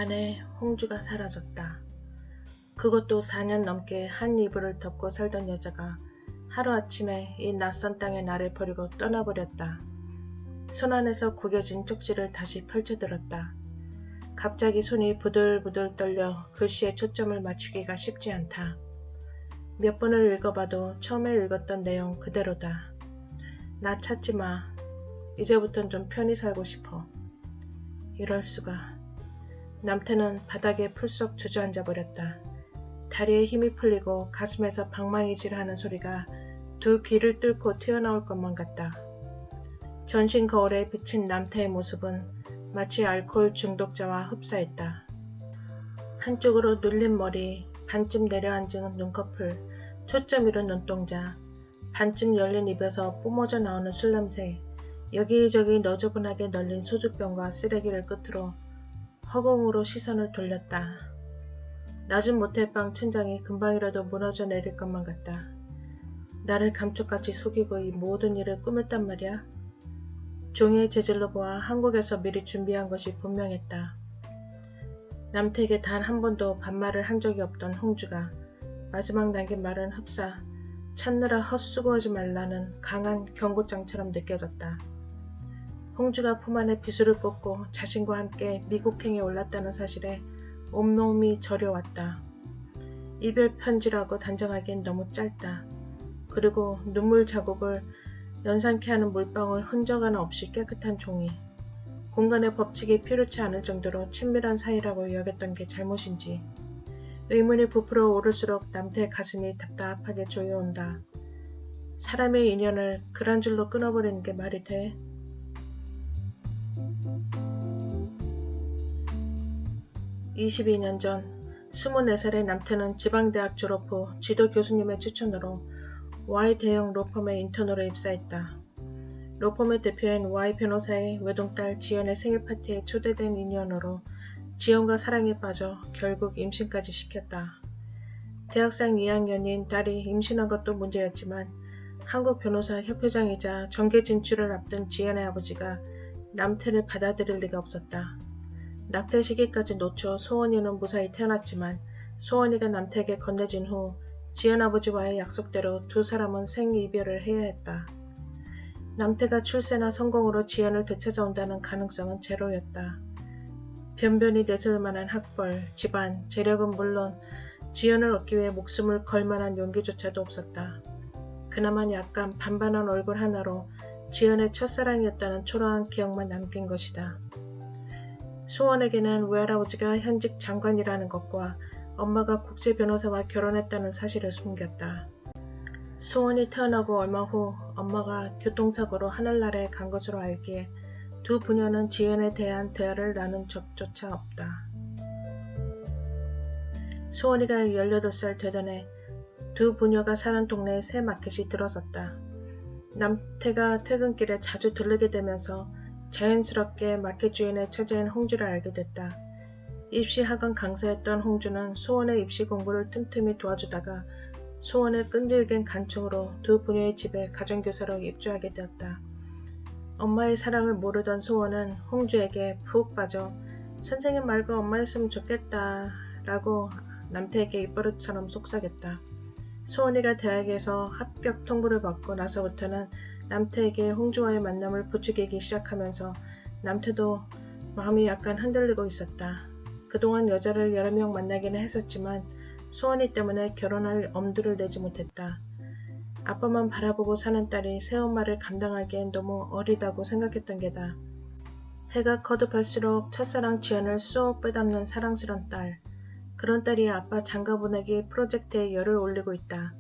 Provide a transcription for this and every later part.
반에 홍주가 사라졌다. 그것도 4년 넘게 한 이불을 덮고 살던 여자가 하루아침에 이 낯선 땅에 나를 버리고 떠나버렸다. 손안에서 구겨진 쪽지를 다시 펼쳐들었다. 갑자기 손이 부들부들 떨려 글씨에 초점을 맞추기가 쉽지 않다. 몇 번을 읽어봐도 처음에 읽었던 내용 그대로다. 나 찾지 마. 이제부턴 좀 편히 살고 싶어. 이럴 수가. 남태는 바닥에 풀썩 주저앉아 버렸다. 다리에 힘이 풀리고 가슴에서 방망이질하는 소리가 두 귀를 뚫고 튀어나올 것만 같다. 전신 거울에 비친 남태의 모습은 마치 알코올 중독자와 흡사했다. 한쪽으로 눌린 머리, 반쯤 내려앉은 눈꺼풀, 초점 잃은 눈동자, 반쯤 열린 입에서 뿜어져 나오는 술 냄새, 여기저기 너저분하게 널린 소주병과 쓰레기를 끝으로 허공으로 시선을 돌렸다. 낮은 모텔방 천장이 금방이라도 무너져 내릴 것만 같다. 나를 감쪽같이 속이고 이 모든 일을 꾸몄단 말이야. 종이의 재질로 보아 한국에서 미리 준비한 것이 분명했다. 남태에게 단 한 번도 반말을 한 적이 없던 홍주가 마지막 남긴 말은 흡사 찾느라 헛수고하지 말라는 강한 경고장처럼 느껴졌다. 홍주가 품 안에 비수를 뽑고 자신과 함께 미국행에 올랐다는 사실에 온몸이 저려왔다. 이별 편지라고 단정하기엔 너무 짧다. 그리고 눈물 자국을 연상케 하는 물방울 흔적 하나 없이 깨끗한 종이. 공간의 법칙이 필요치 않을 정도로 친밀한 사이라고 여겼던 게 잘못인지. 의문이 부풀어 오를수록 남태의 가슴이 답답하게 조여온다. 사람의 인연을 글 한 줄로 끊어버리는 게 말이 돼? 22년 전 24살의 남태는 지방대학 졸업 후 지도 교수님의 추천으로 Y 대형 로펌의 인턴으로 입사했다. 로펌의 대표인 Y 변호사의 외동딸 지연의 생일 파티에 초대된 인연으로 지연과 사랑에 빠져 결국 임신까지 시켰다. 대학생 2학년인 딸이 임신한 것도 문제였지만 한국변호사협회장이자 정계 진출을 앞둔 지연의 아버지가 남태를 받아들일 리가 없었다. 낙태 시기까지 놓쳐 소원이는 무사히 태어났지만 소원이가 남태에게 건네진 후 지연 아버지와의 약속대로 두 사람은 생이별을 해야 했다. 남태가 출세나 성공으로 지연을 되찾아온다는 가능성은 제로였다. 변변히 내세울 만한 학벌, 집안, 재력은 물론 지연을 얻기 위해 목숨을 걸 만한 용기조차도 없었다. 그나마 약간 반반한 얼굴 하나로 지연의 첫사랑이었다는 초라한 기억만 남긴 것이다. 소원에게는 외할아버지가 현직 장관이라는 것과 엄마가 국제변호사와 결혼했다는 사실을 숨겼다. 소원이 태어나고 얼마 후 엄마가 교통사고로 하늘나라에 간 것으로 알기에 두 부녀는 지연에 대한 대화를 나눈 적조차 없다. 소원이가 18살 되던 해 두 부녀가 사는 동네에 새 마켓이 들어섰다. 남태가 퇴근길에 자주 들르게 되면서 자연스럽게 마켓 주인의 처제인 홍주를 알게 됐다. 입시 학원 강사였던 홍주는 소원의 입시 공부를 틈틈이 도와주다가 소원의 끈질긴 간청으로 두 부녀의 집에 가정교사로 입주하게 되었다. 엄마의 사랑을 모르던 소원은 홍주에게 푹 빠져 선생님 말고 엄마였으면 좋겠다 라고 남태에게 입버릇처럼 속삭였다. 소원이가 대학에서 합격 통보를 받고 나서부터는 남태에게 홍주와의 만남을 부추기기 시작하면서 남태도 마음이 약간 흔들리고 있었다. 그동안 여자를 여러 명 만나기는 했었지만 소원이 때문에 결혼할 엄두를 내지 못했다. 아빠만 바라보고 사는 딸이 새엄마를 감당하기엔 너무 어리다고 생각했던 게다. 해가 거듭할수록 첫사랑 지연을 쏙 빼닮는 사랑스런 딸. 그런 딸이 아빠 장가 보내기 프로젝트에 열을 올리고 있다.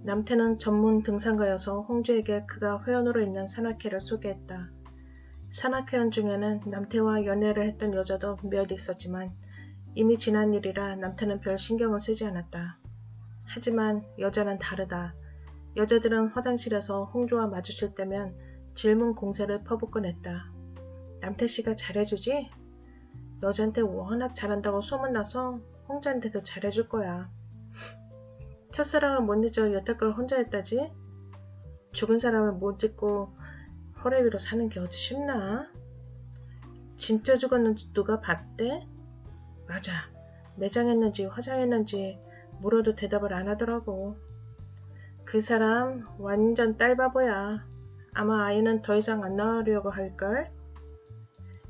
남태는 전문 등산가여서 홍주에게 그가 회원으로 있는 산악회를 소개했다. 산악회원 중에는 남태와 연애를 했던 여자도 몇 있었지만 이미 지난 일이라 남태는 별 신경을 쓰지 않았다. 하지만 여자는 다르다. 여자들은 화장실에서 홍주와 마주칠 때면 질문 공세를 퍼붓곤 했다. 남태씨가 잘해주지? 여자한테 워낙 잘한다고 소문나서 홍주한테도 잘해줄 거야. 첫사랑을 못 잊어 여태껏 혼자 했다지? 죽은 사람을 못 잊고 허리 위로 사는 게 어디 쉽나? 진짜 죽었는지 누가 봤대? 맞아. 매장했는지 화장했는지 물어도 대답을 안 하더라고. 그 사람 완전 딸바보야. 아마 아이는 더 이상 안 낳으려고 할걸?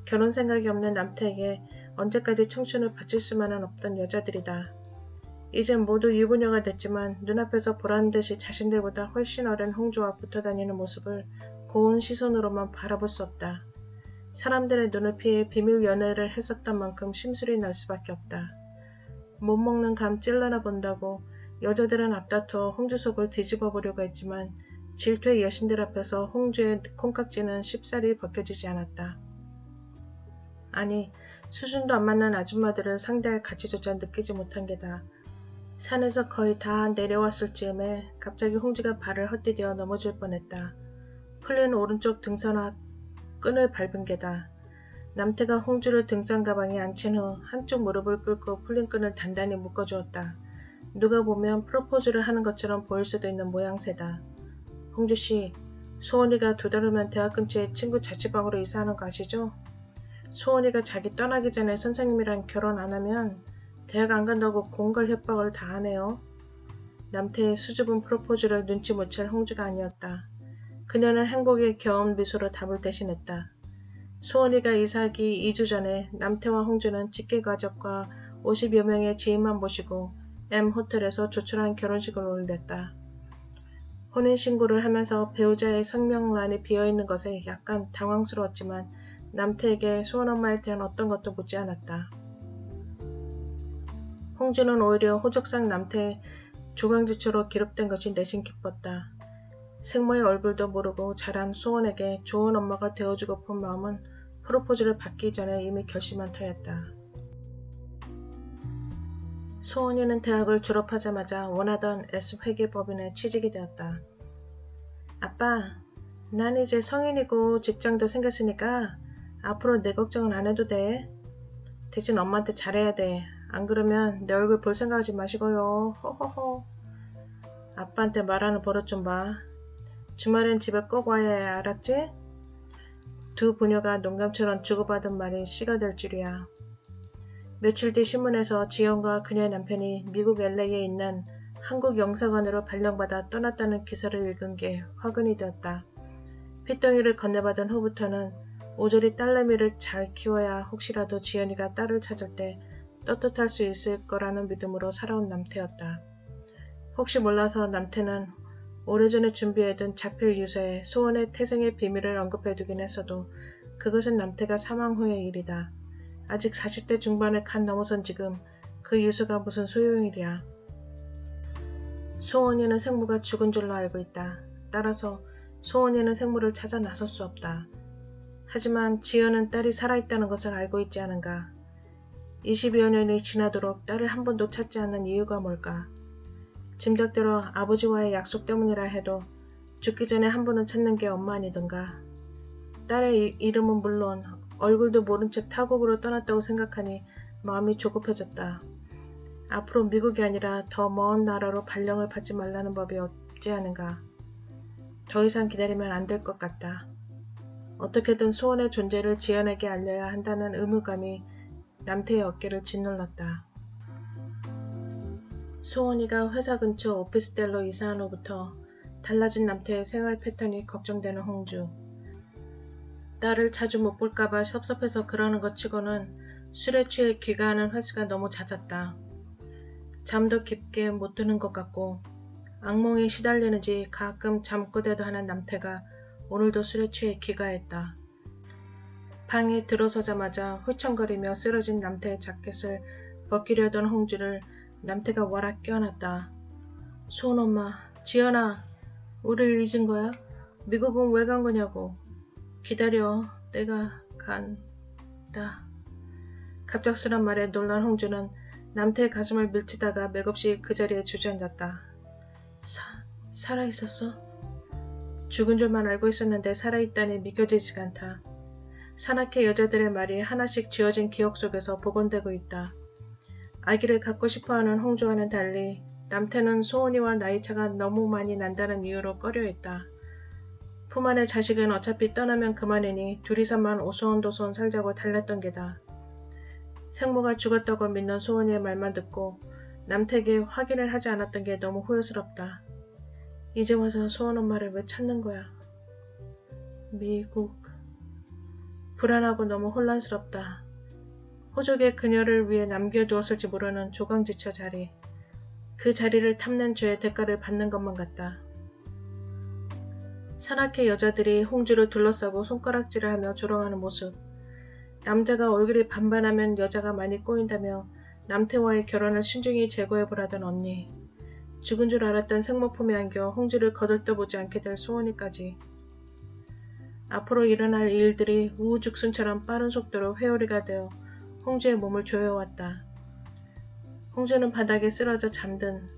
결혼 생각이 없는 남태에게 언제까지 청춘을 바칠 수만은 없던 여자들이다. 이젠 모두 유부녀가 됐지만 눈앞에서 보란듯이 자신들보다 훨씬 어린 홍주와 붙어다니는 모습을 고운 시선으로만 바라볼 수 없다. 사람들의 눈을 피해 비밀 연애를 했었던 만큼 심술이 날 수밖에 없다. 못 먹는 감 찔러나 본다고 여자들은 앞다투어 홍주 속을 뒤집어 보려고 했지만 질투의 여신들 앞에서 홍주의 콩깍지는 쉽사리 벗겨지지 않았다. 아니, 수준도 안 맞는 아줌마들을 상대할 가치조차 느끼지 못한 게다. 산에서 거의 다 내려왔을 즈음에 갑자기 홍주가 발을 헛디뎌 넘어질 뻔했다. 풀린 오른쪽 등산화 끈을 밟은 게다. 남태가 홍주를 등산 가방에 앉힌 후 한쪽 무릎을 꿇고 풀린 끈을 단단히 묶어주었다. 누가 보면 프로포즈를 하는 것처럼 보일 수도 있는 모양새다. 홍주씨, 소원이가 2달 후면 대학 근처에 친구 자취방으로 이사하는 거 아시죠? 소원이가 자기 떠나기 전에 선생님이랑 결혼 안 하면 대학 안 간다고 공갈 협박을 다 하네요. 남태의 수줍은 프로포즈를 눈치 못 챌 홍주가 아니었다. 그녀는 행복에 겨운 미소로 답을 대신했다. 소원이가 이사하기 2주 전에 남태와 홍주는 직계가족과 50여 명의 지인만 모시고 M호텔에서 조촐한 결혼식을 올렸다. 혼인신고를 하면서 배우자의 성명란이 비어있는 것에 약간 당황스러웠지만 남태에게 소원엄마에 대한 어떤 것도 묻지 않았다. 홍주는 오히려 호적상 남태의 조강지처로 기록된 것이 내심 기뻤다. 생모의 얼굴도 모르고 자란 소원에게 좋은 엄마가 되어주고픈 마음은 프로포즈를 받기 전에 이미 결심한 터였다. 소원이는 대학을 졸업하자마자 원하던 S회계법인에 취직이 되었다. 아빠, 난 이제 성인이고 직장도 생겼으니까 앞으로 내 걱정은 안 해도 돼. 대신 엄마한테 잘해야 돼. 안 그러면 내 얼굴 볼 생각하지 마시고요. 호호호. 아빠한테 말하는 버릇 좀 봐. 주말엔 집에 꼭 와야 해. 알았지? 두 부녀가 농담처럼 주고받은 말이 씨가 될 줄이야. 며칠 뒤 신문에서 지연과 그녀의 남편이 미국 LA에 있는 한국 영사관으로 발령받아 떠났다는 기사를 읽은 게 화근이 되었다. 핏덩이를 건네받은 후부터는 오저리 딸내미를 잘 키워야 혹시라도 지연이가 딸을 찾을 때 떳떳할 수 있을 거라는 믿음으로 살아온 남태였다. 혹시 몰라서 남태는 오래전에 준비해둔 자필 유서에 소원의 태생의 비밀을 언급해두긴 했어도 그것은 남태가 사망 후의 일이다. 아직 40대 중반을 간 넘어선 지금 그 유서가 무슨 소용이랴. 소원이는 생모가 죽은 줄로 알고 있다. 따라서 소원이는 생모를 찾아 나설 수 없다. 하지만 지연은 딸이 살아있다는 것을 알고 있지 않은가. 20여 년이 지나도록 딸을 한 번도 찾지 않는 이유가 뭘까. 짐작대로 아버지와의 약속 때문이라 해도 죽기 전에 한 번은 찾는 게 엄마 아니던가. 딸의 이름은 물론 얼굴도 모른 채 타국으로 떠났다고 생각하니 마음이 조급해졌다. 앞으로 미국이 아니라 더 먼 나라로 발령을 받지 말라는 법이 없지 않은가. 더 이상 기다리면 안 될 것 같다. 어떻게든 소원의 존재를 지연에게 알려야 한다는 의무감이 남태의 어깨를 짓눌렀다. 소원이가 회사 근처 오피스텔로 이사한 후부터 달라진 남태의 생활 패턴이 걱정되는 홍주. 딸을 자주 못 볼까봐 섭섭해서 그러는 것 치고는 술에 취해 귀가하는 횟수가 너무 잦았다. 잠도 깊게 못 드는 것 같고 악몽에 시달리는지 가끔 잠꼬대도 하는 남태가 오늘도 술에 취해 귀가했다. 방에 들어서자마자 휘청거리며 쓰러진 남태의 자켓을 벗기려던 홍주를 남태가 와락 껴안았다. 소원 엄마, 지연아, 우릴 잊은 거야? 미국은 왜 간 거냐고. 기다려, 내가 간다. 갑작스런 말에 놀란 홍주는 남태의 가슴을 밀치다가 맥없이 그 자리에 주저앉았다. 살아있었어? 죽은 줄만 알고 있었는데 살아있다니 믿겨지지가 않다. 사납게 여자들의 말이 하나씩 지어진 기억 속에서 복원되고 있다. 아기를 갖고 싶어하는 홍주와는 달리 남태는 소원이와 나이차가 너무 많이 난다는 이유로 꺼려했다. 품 안의 자식은 어차피 떠나면 그만이니 둘이서만 오손도손 살자고 달랬던 게다. 생모가 죽었다고 믿는 소원이의 말만 듣고 남태에게 확인을 하지 않았던 게 너무 후회스럽다. 이제 와서 소원 엄마를 왜 찾는 거야? 미국. 불안하고 너무 혼란스럽다. 호족의 그녀를 위해 남겨두었을지 모르는 조강지처 자리. 그 자리를 탐낸 죄의 대가를 받는 것만 같다. 산악회 여자들이 홍주를 둘러싸고 손가락질을 하며 조롱하는 모습. 남자가 얼굴이 반반하면 여자가 많이 꼬인다며 남태와의 결혼을 신중히 재고해보라던 언니. 죽은 줄 알았던 생모품에 안겨 홍주를 거들떠보지 않게 될 소원이까지. 앞으로 일어날 일들이 우후죽순처럼 빠른 속도로 회오리가 되어 홍주의 몸을 조여왔다. 홍주는 바닥에 쓰러져 잠든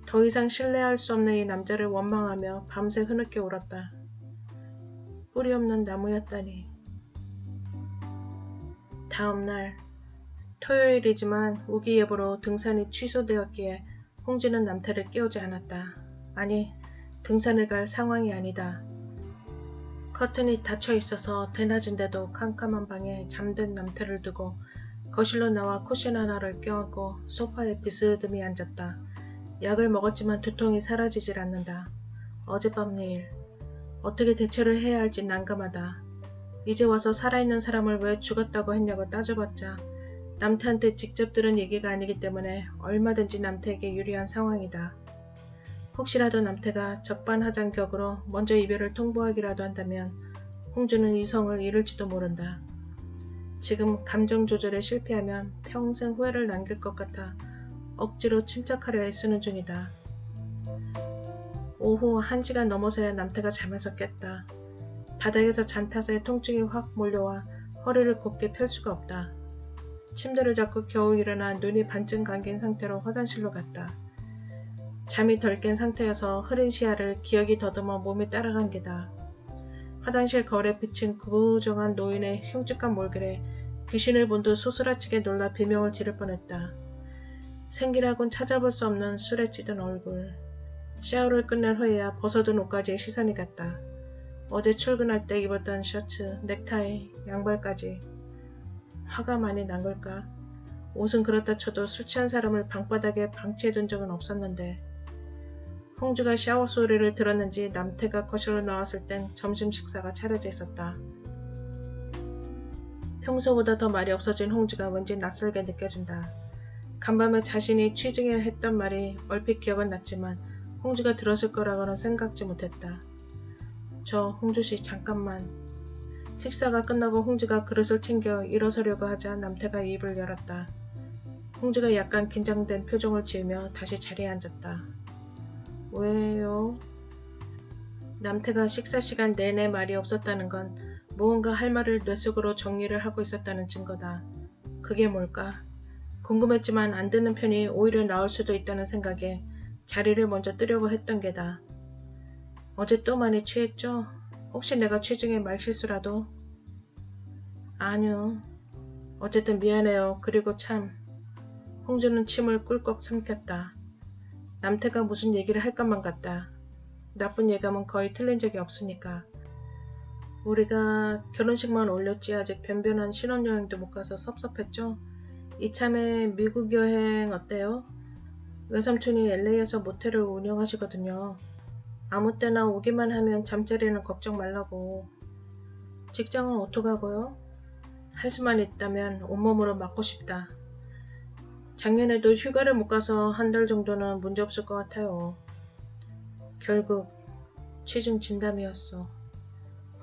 더 이상 신뢰할 수 없는 이 남자를 원망하며 밤새 흐느껴 울었다. 뿌리 없는 나무였다니. 다음 날 토요일이지만 우기예보로 등산이 취소되었기에 홍주는 남태를 깨우지 않았다. 아니, 등산을 갈 상황이 아니다. 커튼이 닫혀 있어서 대낮인데도 캄캄한 방에 잠든 남태를 두고 거실로 나와 쿠션 하나를 껴안고 소파에 비스듬히 앉았다. 약을 먹었지만 두통이 사라지질 않는다. 어젯밤 일. 어떻게 대처를 해야 할지 난감하다. 이제 와서 살아있는 사람을 왜 죽었다고 했냐고 따져봤자 남태한테 직접 들은 얘기가 아니기 때문에 얼마든지 남태에게 유리한 상황이다. 혹시라도 남태가 적반하장격으로 먼저 이별을 통보하기라도 한다면 홍주는 이성을 잃을지도 모른다. 지금 감정 조절에 실패하면 평생 후회를 남길 것 같아 억지로 침착하려 애쓰는 중이다. 오후 1시가 넘어서야 남태가 잠에서 깼다. 바닥에서 잔탓에 통증이 확 몰려와 허리를 곧게 펼 수가 없다. 침대를 잡고 겨우 일어나 눈이 반쯤 감긴 상태로 화장실로 갔다. 잠이 덜 깬 상태여서 흐린 시야를 기억이 더듬어 몸이 따라간 게다. 화장실 거울에 비친 구부정한 노인의 흉측한 몰결에 귀신을 본 듯 소스라치게 놀라 비명을 지를 뻔했다. 생기라곤 찾아볼 수 없는 술에 찌든 얼굴. 샤워를 끝낸 후에야 벗어둔 옷까지의 시선이 갔다. 어제 출근할 때 입었던 셔츠, 넥타이, 양발까지. 화가 많이 난 걸까? 옷은 그렇다 쳐도 술 취한 사람을 방바닥에 방치해둔 적은 없었는데. 홍주가 샤워 소리를 들었는지 남태가 거실로 나왔을 땐 점심 식사가 차려져 있었다. 평소보다 더 말이 없어진 홍주가 왠지 낯설게 느껴진다. 간밤에 자신이 취중에 했던 말이 얼핏 기억은 났지만 홍주가 들었을 거라고는 생각지 못했다. 저 홍주씨 잠깐만. 식사가 끝나고 홍주가 그릇을 챙겨 일어서려고 하자 남태가 입을 열었다. 홍주가 약간 긴장된 표정을 지으며 다시 자리에 앉았다. 왜요? 남태가 식사 시간 내내 말이 없었다는 건 무언가 할 말을 뇌속으로 정리를 하고 있었다는 증거다. 그게 뭘까? 궁금했지만 안 듣는 편이 오히려 나을 수도 있다는 생각에 자리를 먼저 뜨려고 했던 게다. 어제 또 많이 취했죠? 혹시 내가 취중에 말실수라도? 아니요. 어쨌든 미안해요. 그리고 참. 홍주는 침을 꿀꺽 삼켰다. 남태가 무슨 얘기를 할 것만 같다. 나쁜 예감은 거의 틀린 적이 없으니까. 우리가 결혼식만 올렸지 아직 변변한 신혼여행도 못 가서 섭섭했죠? 이참에 미국 여행 어때요? 외삼촌이 LA에서 모텔을 운영하시거든요. 아무 때나 오기만 하면 잠자리는 걱정 말라고. 직장은 어떡하고요? 할 수만 있다면 온몸으로 맞고 싶다. 작년에도 휴가를 못 가서 한 달 정도는 문제없을 것 같아요. 결국 취중 진담이었어.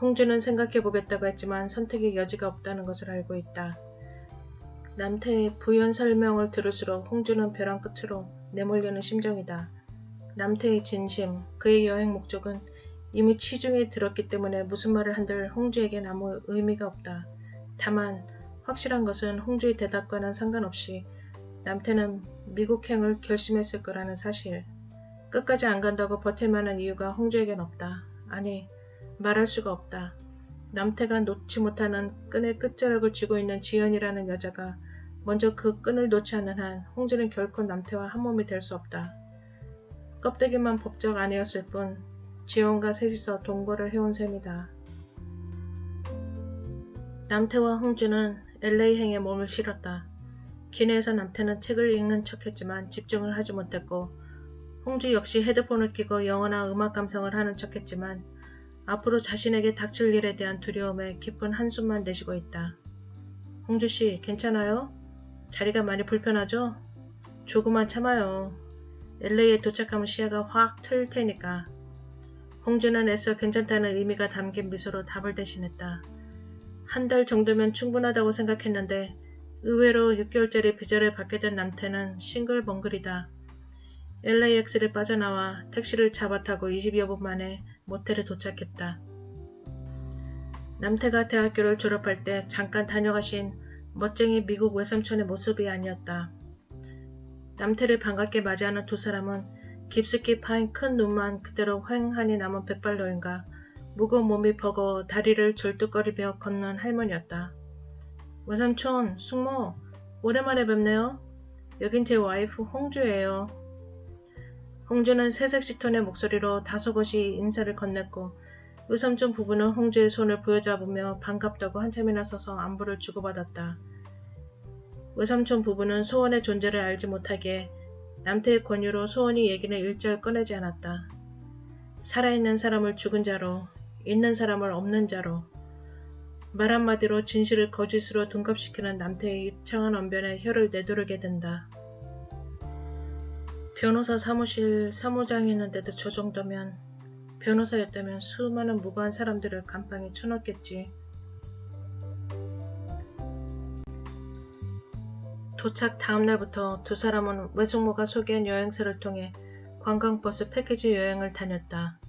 홍주는 생각해보겠다고 했지만 선택의 여지가 없다는 것을 알고 있다. 남태의 부연 설명을 들을수록 홍주는 벼랑 끝으로 내몰려는 심정이다. 남태의 진심, 그의 여행 목적은 이미 취중에 들었기 때문에 무슨 말을 한들 홍주에겐 아무 의미가 없다. 다만 확실한 것은 홍주의 대답과는 상관없이 남태는 미국행을 결심했을 거라는 사실. 끝까지 안 간다고 버틸 만한 이유가 홍주에겐 없다. 아니, 말할 수가 없다. 남태가 놓지 못하는 끈의 끝자락을 쥐고 있는 지연이라는 여자가 먼저 그 끈을 놓지 않는 한 홍주는 결코 남태와 한몸이 될 수 없다. 껍데기만 법적 아내였을 뿐 지연과 셋이서 동거를 해온 셈이다. 남태와 홍주는 LA행에 몸을 실었다. 기내에서 남태는 책을 읽는 척했지만 집중을 하지 못했고 홍주 역시 헤드폰을 끼고 영어나 음악 감상을 하는 척했지만 앞으로 자신에게 닥칠 일에 대한 두려움에 깊은 한숨만 내쉬고 있다. 홍주씨, 괜찮아요? 자리가 많이 불편하죠? 조금만 참아요. LA에 도착하면 시야가 확 트일 테니까. 홍주는 애써 괜찮다는 의미가 담긴 미소로 답을 대신했다. 한 달 정도면 충분하다고 생각했는데 의외로 6개월짜리 비자를 받게 된 남태는 싱글벙글이다. LAX를 빠져나와 택시를 잡아타고 20여 분 만에 모텔에 도착했다. 남태가 대학교를 졸업할 때 잠깐 다녀가신 멋쟁이 미국 외삼촌의 모습이 아니었다. 남태를 반갑게 맞이하는 두 사람은 깊숙이 파인 큰 눈만 그대로 휑하니 남은 백발노인과 무거운 몸이 버거워 다리를 절뚝거리며 걷는 할머니였다. 외삼촌, 숙모, 오랜만에 뵙네요. 여긴 제 와이프 홍주예요. 홍주는 새색시 톤의 목소리로 다소곳이 인사를 건넸고 외삼촌 부부는 홍주의 손을 부여잡으며 반갑다고 한참이나 서서 안부를 주고받았다. 외삼촌 부부는 소원의 존재를 알지 못하기에 남태의 권유로 소원이 얘기는 일절 꺼내지 않았다. 살아있는 사람을 죽은 자로, 있는 사람을 없는 자로, 말 한마디로 진실을 거짓으로 둔갑시키는 남태의 입창한 언변에 혀를 내두르게 된다. 변호사 사무실 사무장이었는데도 저 정도면 변호사였다면 수많은 무고한 사람들을 감방에 쳐넣겠지. 도착 다음날부터 두 사람은 외숙모가 소개한 여행사를 통해 관광버스 패키지 여행을 다녔다.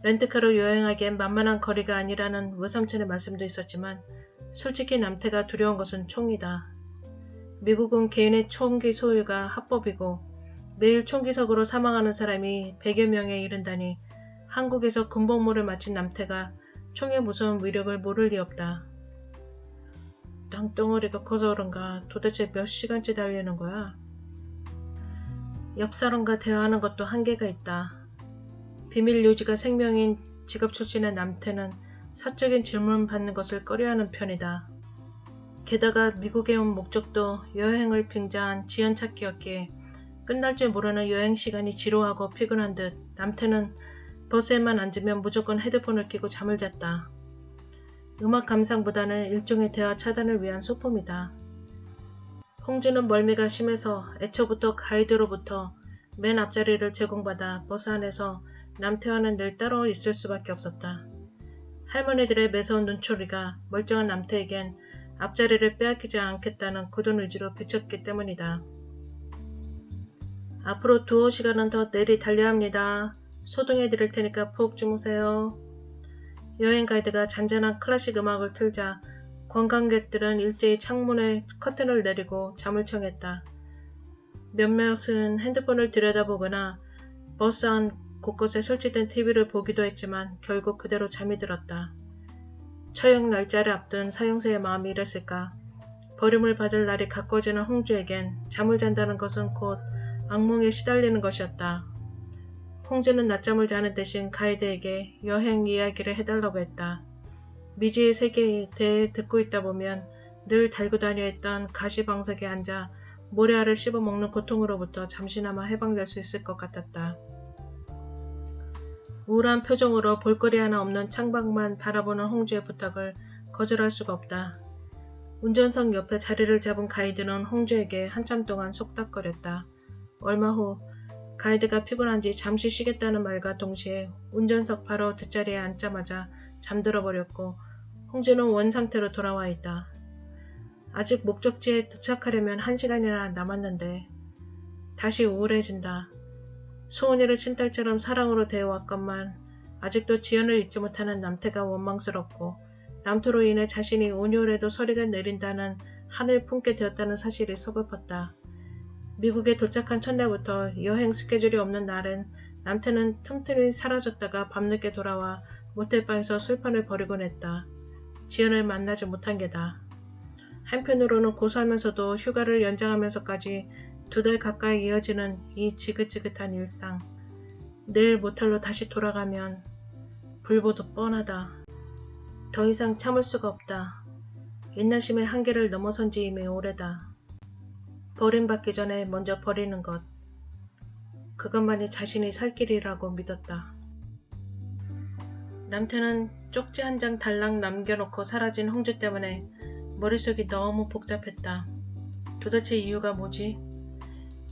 렌트카로 여행하기엔 만만한 거리가 아니라는 외삼촌의 말씀도 있었지만 솔직히 남태가 두려운 것은 총이다. 미국은 개인의 총기 소유가 합법이고 매일 총기석으로 사망하는 사람이 100여 명에 이른다니 한국에서 군복무를 마친 남태가 총의 무서운 위력을 모를 리 없다. 땅덩어리가 커서 그런가 도대체 몇 시간째 달리는 거야? 옆 사람과 대화하는 것도 한계가 있다. 비밀 유지가 생명인 직업 출신의 남태는 사적인 질문 받는 것을 꺼려하는 편이다. 게다가 미국에 온 목적도 여행을 빙자한 지연찾기였기에 끝날 줄 모르는 여행 시간이 지루하고 피곤한 듯 남태는 버스에만 앉으면 무조건 헤드폰을 끼고 잠을 잤다. 음악 감상보다는 일종의 대화 차단을 위한 소품이다. 홍주는 멀미가 심해서 애초부터 가이드로부터 맨 앞자리를 제공받아 버스 안에서 남태와는 늘 따로 있을 수밖에 없었다. 할머니들의 매서운 눈초리가 멀쩡한 남태에겐 앞자리를 빼앗기지 않겠다는 굳은 의지로 비쳤기 때문이다. 앞으로 2시간은 더 내리 달려야 합니다. 소등해 드릴 테니까 푹 주무세요. 여행 가이드가 잔잔한 클래식 음악을 틀자 관광객들은 일제히 창문에 커튼을 내리고 잠을 청했다. 몇몇은 핸드폰을 들여다보거나 버스 안 곳곳에 설치된 TV를 보기도 했지만 결국 그대로 잠이 들었다. 처형 날짜를 앞둔 사형수의 마음이 이랬을까. 버림을 받을 날이 가까워지는 홍주에겐 잠을 잔다는 것은 곧 악몽에 시달리는 것이었다. 홍주는 낮잠을 자는 대신 가이드에게 여행 이야기를 해달라고 했다. 미지의 세계에 대해 듣고 있다 보면 늘 달고 다녀 했던 가시방석에 앉아 모래알을 씹어먹는 고통으로부터 잠시나마 해방될 수 있을 것 같았다. 우울한 표정으로 볼거리 하나 없는 창밖만 바라보는 홍주의 부탁을 거절할 수가 없다. 운전석 옆에 자리를 잡은 가이드는 홍주에게 한참 동안 속닥거렸다. 얼마 후 가이드가 피곤한지 잠시 쉬겠다는 말과 동시에 운전석 바로 뒷자리에 앉자마자 잠들어 버렸고 홍주는 원상태로 돌아와 있다. 아직 목적지에 도착하려면 1시간이나 남았는데 다시 우울해진다. 소은이를 친딸처럼 사랑으로 대해왔건만 아직도 지연을 잊지 못하는 남태가 원망스럽고 남태로 인해 자신이 온유해도 소리가 내린다는 한을 품게 되었다는 사실이 서글펐다. 미국에 도착한 첫날부터 여행 스케줄이 없는 날엔 남태는 틈틈이 사라졌다가 밤늦게 돌아와 모텔방에서 술판을 벌이곤 했다. 지연을 만나지 못한 게다. 한편으로는 고소하면서도 휴가를 연장하면서까지 2달 가까이 이어지는 이 지긋지긋한 일상. 내일 모텔로 다시 돌아가면 불보듯 뻔하다. 더 이상 참을 수가 없다. 인내심의 한계를 넘어선 지 이미 오래다. 버림받기 전에 먼저 버리는 것. 그것만이 자신이 살 길이라고 믿었다. 남태는 쪽지 한 장 달랑 남겨놓고 사라진 홍주 때문에 머릿속이 너무 복잡했다. 도대체 이유가 뭐지?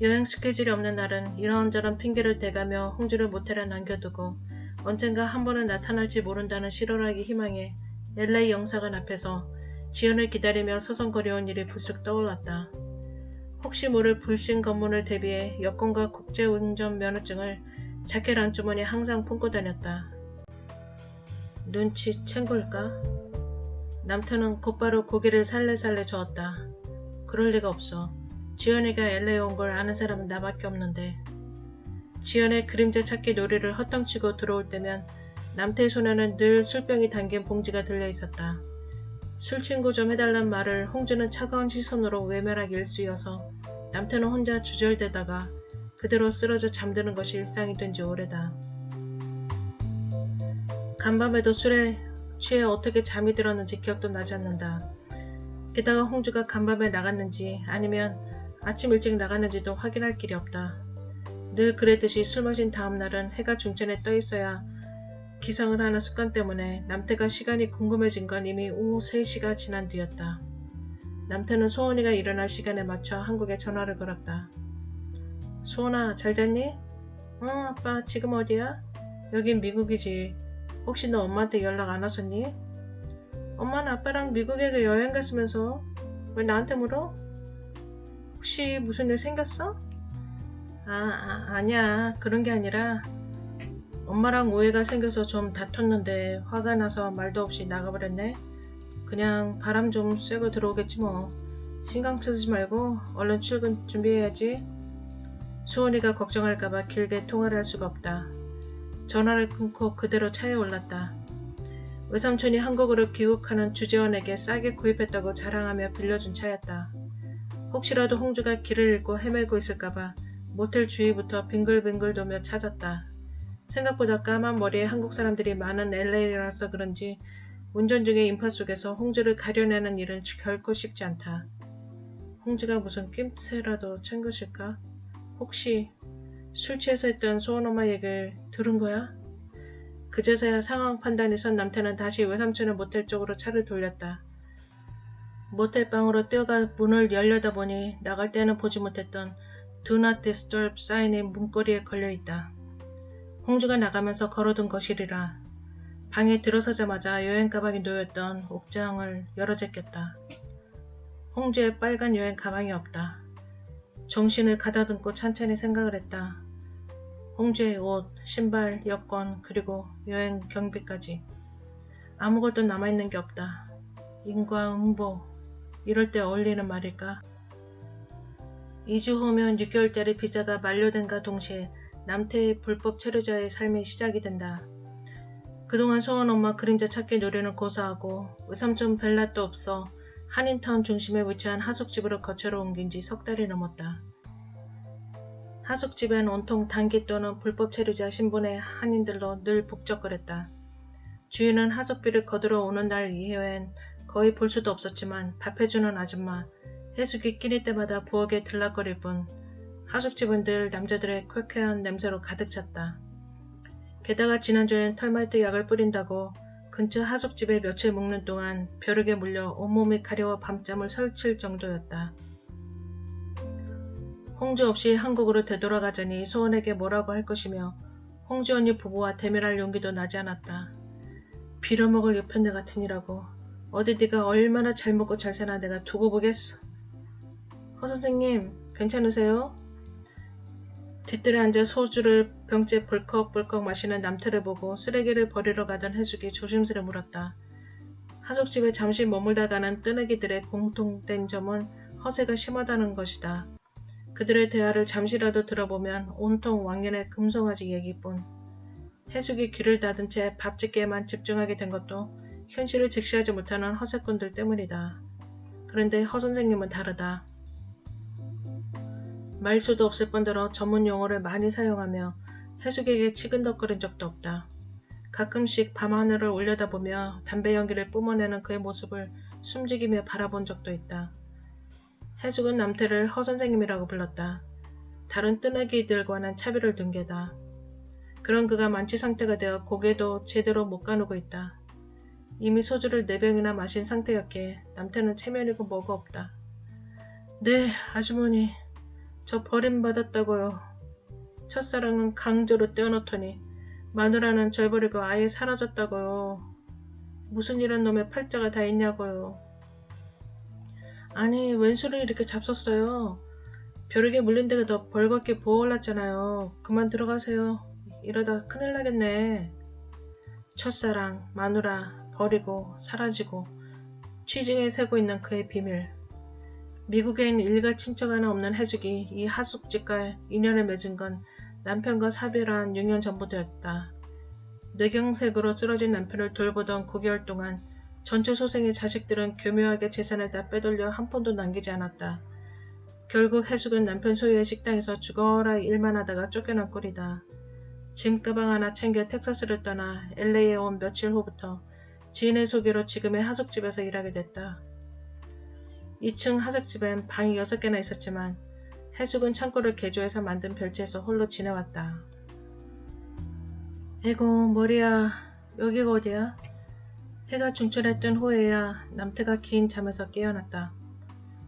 여행 스케줄이 없는 날은 이런저런 핑계를 대가며 홍주를 모텔에 남겨두고 언젠가 한 번은 나타날지 모른다는 실오라기 희망에 LA 영사관 앞에서 지연을 기다리며 서성거려온 일이 불쑥 떠올랐다. 혹시 모를 불신 검문을 대비해 여권과 국제운전 면허증을 자켓 안주머니에 항상 품고 다녔다. 눈치챈 걸까? 남태는 곧바로 고개를 살레살레 저었다. 그럴 리가 없어. 지연이가 LA 온 걸 아는 사람은 나밖에 없는데. 지연의 그림자 찾기 놀이를 허탕치고 들어올 때면 남태의 손에는 늘 술병이 담긴 봉지가 들려있었다. 술 친구 좀 해달란 말을 홍주는 차가운 시선으로 외면하기 일쑤여서 남태는 혼자 주절대다가 그대로 쓰러져 잠드는 것이 일상이 된 지 오래다. 간밤에도 술에 취해 어떻게 잠이 들었는지 기억도 나지 않는다. 게다가 홍주가 간밤에 나갔는지 아니면 아침 일찍 나갔는지도 확인할 길이 없다. 늘 그랬듯이 술 마신 다음날은 해가 중천에 떠 있어야 기상을 하는 습관 때문에 남태가 시간이 궁금해진 건 이미 오후 3시가 지난 뒤였다. 남태는 소원이가 일어날 시간에 맞춰 한국에 전화를 걸었다. 소원아, 잘 잤니? 아빠 지금 어디야? 여긴 미국이지. 혹시 너 엄마한테 연락 안 왔었니? 엄마는 아빠랑 미국에 여행 갔으면서 왜 나한테 물어? 혹시 무슨 일 생겼어? 아니야. 그런 게 아니라 엄마랑 오해가 생겨서 좀 다퉜는데 화가 나서 말도 없이 나가버렸네. 그냥 바람 좀 쐬고 들어오겠지 뭐. 신경 쓰지 말고 얼른 출근 준비해야지. 소은이가 걱정할까봐 길게 통화를 할 수가 없다. 전화를 끊고 그대로 차에 올랐다. 외삼촌이 한국으로 귀국하는 주재원에게 싸게 구입했다고 자랑하며 빌려준 차였다. 혹시라도 홍주가 길을 잃고 헤매고 있을까봐 모텔 주위부터 빙글빙글 돌며 찾았다. 생각보다 까만 머리에 한국 사람들이 많은 LA라서 그런지 운전 중의 인파 속에서 홍주를 가려내는 일은 결코 쉽지 않다. 홍주가 무슨 낌새라도 찬 것일까? 혹시 술 취해서 했던 소원 엄마 얘기를 들은 거야? 그제서야 상황 판단이 선 남태는 다시 외삼촌의 모텔 쪽으로 차를 돌렸다. 모텔 방으로 뛰어가 문을 열려다 보니 나갈 때는 보지 못했던 Do not disturb 사인이 문고리에 걸려있다. 홍주가 나가면서 걸어둔 것이리라. 방에 들어서자마자 여행 가방이 놓였던 옥장을 열어 제꼈다. 홍주의 빨간 여행 가방이 없다. 정신을 가다듬고 천천히 생각을 했다. 홍주의 옷, 신발, 여권, 그리고 여행 경비까지. 아무것도 남아있는 게 없다. 인과응보, 이럴 때 어울리는 말일까? 2주 후면 6개월짜리 비자가 만료된과 동시에 남태의 불법 체류자의 삶이 시작이 된다. 그동안 소원 엄마 그림자 찾기 노래는 고사하고 외삼촌 벨랏도 없어 한인타운 중심에 위치한 하숙집으로 거처로 옮긴 지 석 달이 넘었다. 하숙집엔 온통 단기 또는 불법 체류자 신분의 한인들로 늘 북적거렸다. 주인은 하숙비를 거두러 오는 날 이외엔 거의 볼 수도 없었지만 밥해주는 아줌마, 해수기 끼니 때마다 부엌에 들락거릴 뿐 하숙집은 늘 남자들의 쾌쾌한 냄새로 가득 찼다. 게다가 지난주엔 털마이트 약을 뿌린다고 근처 하숙집에 며칠 묵는 동안 벼룩에 물려 온몸이 가려워 밤잠을 설칠 정도였다. 홍주 없이 한국으로 되돌아가자니 소원에게 뭐라고 할 것이며 홍주 언니 부부와 대면할 용기도 나지 않았다. 빌어먹을 여편네 같으니라고. 어디 네가 얼마나 잘 먹고 잘 사나 내가 두고 보겠어. 허 선생님 괜찮으세요? 뒷뜰에 앉아 소주를 병째 벌컥벌컥 마시는 남태를 보고 쓰레기를 버리러 가던 해숙이 조심스레 물었다. 하숙집에 잠시 머물다 가는 뜨내기들의 공통된 점은 허세가 심하다는 것이다. 그들의 대화를 잠시라도 들어보면 온통 왕년의 금송아지 얘기뿐. 해숙이 귀를 닫은 채 밥짓기에만 집중하게 된 것도 현실을 직시하지 못하는 허세꾼들 때문이다. 그런데 허 선생님은 다르다. 말수도 없을 뿐더러 전문 용어를 많이 사용하며 해숙에게 치근덕거린 적도 없다. 가끔씩 밤하늘을 올려다보며 담배 연기를 뿜어내는 그의 모습을 숨죽이며 바라본 적도 있다. 해숙은 남태를 허 선생님이라고 불렀다. 다른 뜨내기들과는 차별을 둔 게다. 그런 그가 만취 상태가 되어 고개도 제대로 못 가누고 있다. 이미 소주를 4병이나 마신 상태였기에 남태는 체면이고 뭐가 없다. 네, 아주머니. 저 버림받았다고요. 첫사랑은 강제로 떼어놓더니 마누라는 절 버리고 아예 사라졌다고요. 무슨 이런 놈의 팔자가 다 있냐고요. 아니, 웬 소리를 이렇게 잡섰어요. 벼룩에 물린 데가 더 벌겋게 부어올랐잖아요. 그만 들어가세요. 이러다 큰일 나겠네. 첫사랑, 마누라, 버리고 사라지고 취중에 새고 있는 그의 비밀. 미국엔 일가 친척 하나 없는 해숙이 이 하숙집과 인연을 맺은 건 남편과 사별한 6년 전부터였다. 뇌경색으로 쓰러진 남편을 돌보던 9개월 동안 전초소생의 자식들은 교묘하게 재산을 다 빼돌려 한 푼도 남기지 않았다. 결국 해숙은 남편 소유의 식당에서 죽어라 일만 하다가 쫓겨난 꼴이다. 짐가방 하나 챙겨 텍사스를 떠나 LA에 온 며칠 후부터 지인의 소개로 지금의 하숙집에서 일하게 됐다. 2층 하숙집엔 방이 6개나 있었지만 해숙은 창고를 개조해서 만든 별채에서 홀로 지내왔다. 에고 머리야, 여기가 어디야? 해가 중천에 뜬 후에야 남태가 긴 잠에서 깨어났다.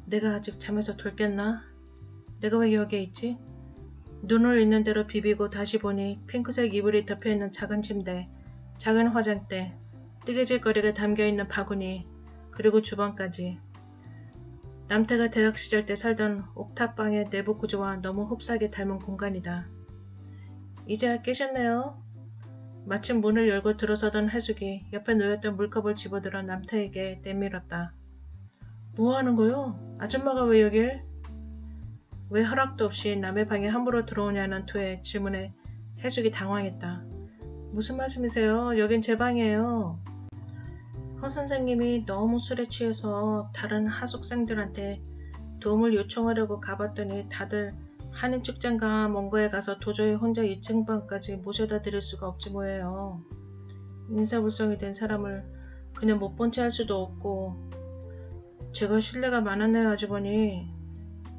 내가 아직 잠에서 돌겠나? 내가 왜 여기에 있지? 눈을 있는 대로 비비고 다시 보니 핑크색 이불이 덮여있는 작은 침대, 작은 화장대, 뜨개질거리가 담겨있는 바구니, 그리고 주방까지. 남태가 대학 시절 때 살던 옥탑방의 내부 구조와 너무 흡사하게 닮은 공간이다. 이제야 깨셨네요. 마침 문을 열고 들어서던 해숙이 옆에 놓였던 물컵을 집어들어 남태에게 내밀었다. 뭐 하는 거요? 아줌마가 왜 여길? 왜 허락도 없이 남의 방에 함부로 들어오냐는 투의 질문에 해숙이 당황했다. 무슨 말씀이세요? 여긴 제 방이에요. 허 선생님이 너무 술에 취해서 다른 하숙생들한테 도움을 요청하려고 가봤더니 다들 한인 축장가 뭔가에 가서 도저히 혼자 2층 방까지 모셔다 드릴 수가 없지 뭐예요. 인사불성이 된 사람을 그냥 못 본 채 할 수도 없고. 제가 신뢰가 많았네요, 아주버니.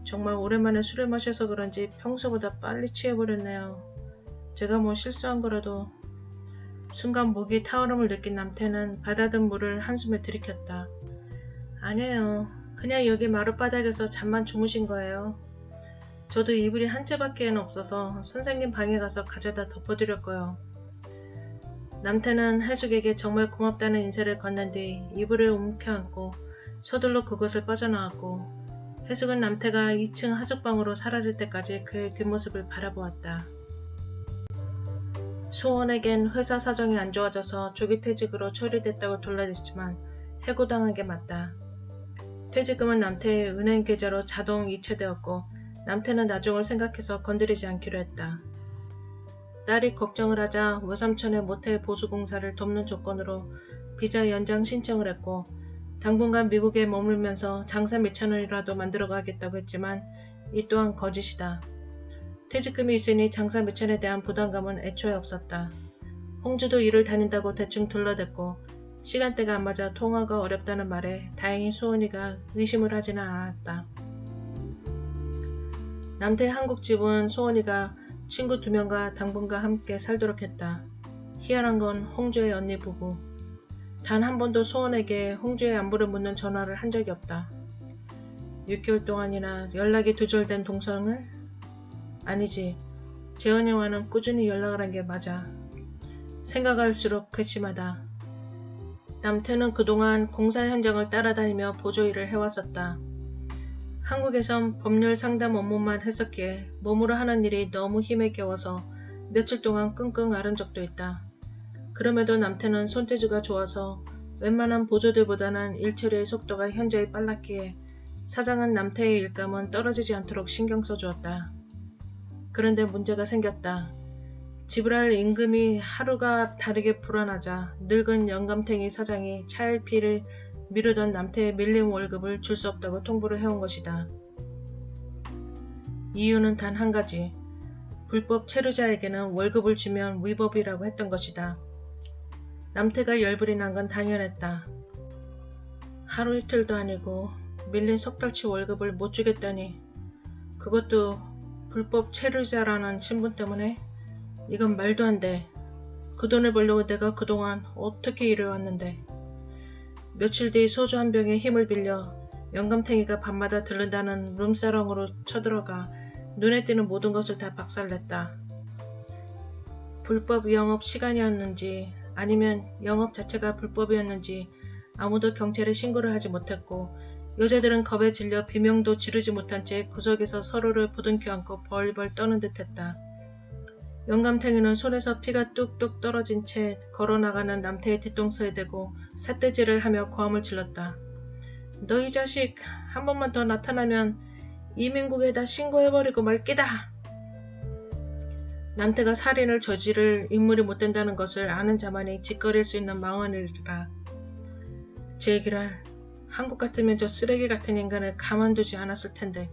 정말 오랜만에 술을 마셔서 그런지 평소보다 빨리 취해버렸네요. 제가 뭐 실수한 거라도. 순간 목이 타오름을 느낀 남태는 받아든 물을 한숨에 들이켰다. 아니에요. 그냥 여기 마룻바닥에서 잠만 주무신 거예요. 저도 이불이 한 채밖에는 없어서 선생님 방에 가서 가져다 덮어드렸고요. 남태는 해숙에게 정말 고맙다는 인사를 건넨 뒤 이불을 움켜안고 서둘러 그곳을 빠져나왔고, 해숙은 남태가 2층 하숙방으로 사라질 때까지 그의 뒷모습을 바라보았다. 소원에겐 회사 사정이 안 좋아져서 조기퇴직으로 처리됐다고 돌려댔지만 해고당하게 맞다. 퇴직금은 남태의 은행 계좌로 자동 이체되었고 남태는 나중을 생각해서 건드리지 않기로 했다. 딸이 걱정을 하자 외삼촌의 모텔 보수공사를 돕는 조건으로 비자 연장 신청을 했고, 당분간 미국에 머물면서 장사 몇천 원이라도 만들어 가겠다고 했지만 이 또한 거짓이다. 퇴직금이 있으니 장사 몇천에 대한 부담감은 애초에 없었다. 홍주도 일을 다닌다고 대충 둘러댔고 시간대가 안 맞아 통화가 어렵다는 말에 다행히 소은이가 의심을 하지는 않았다. 남태 한국집은 소은이가 친구 2명과 당분과 함께 살도록 했다. 희한한 건 홍주의 언니 부부. 단 한 번도 소은에게 홍주의 안부를 묻는 전화를 한 적이 없다. 6개월 동안이나 연락이 두절된 동성을? 아니지. 재현이와는 꾸준히 연락을 한 게 맞아. 생각할수록 괘씸하다. 남태는 그동안 공사 현장을 따라다니며 보조일을 해왔었다. 한국에선 법률 상담 업무만 했었기에 몸으로 하는 일이 너무 힘에 겨워서 며칠 동안 끙끙 앓은 적도 있다. 그럼에도 남태는 손재주가 좋아서 웬만한 보조들보다는 일 처리의 속도가 현저히 빨랐기에 사장은 남태의 일감은 떨어지지 않도록 신경 써주었다. 그런데 문제가 생겼다. 지불할 임금이 하루가 다르게 불어나자 늙은 영감탱이 사장이 차일피일 미루던 남태의 밀린 월급을 줄 수 없다고 통보를 해온 것이다. 이유는 단 한 가지. 불법 체류자에게는 월급을 주면 위법이라고 했던 것이다. 남태가 열불이 난 건 당연했다. 하루 이틀도 아니고 밀린 석 달치 월급을 못 주겠다니. 그것도 불법 체류자라는 신분 때문에? 이건 말도 안 돼. 그 돈을 벌려고 내가 그동안 어떻게 일해왔는데. 며칠 뒤 소주 한 병에 힘을 빌려 영감탱이가 밤마다 들른다는 룸사롱으로 쳐들어가 눈에 띄는 모든 것을 다 박살냈다. 불법 영업 시간이었는지 아니면 영업 자체가 불법이었는지 아무도 경찰에 신고를 하지 못했고 여자들은 겁에 질려 비명도 지르지 못한 채 구석에서 서로를 부둥켜 안고 벌벌 떠는 듯했다. 영감탱이는 손에서 피가 뚝뚝 떨어진 채 걸어나가는 남태의 뒤통수에 대고 삿대질을 하며 고함을 질렀다. 너 이 자식 한 번만 더 나타나면 이민국에다 신고해버리고 말 끼다. 남태가 살인을 저지를 인물이 못 된다는 것을 아는 자만이 짓거릴 수 있는 망언이라. 제기랄, 한국 같으면 저 쓰레기 같은 인간을 가만두지 않았을 텐데.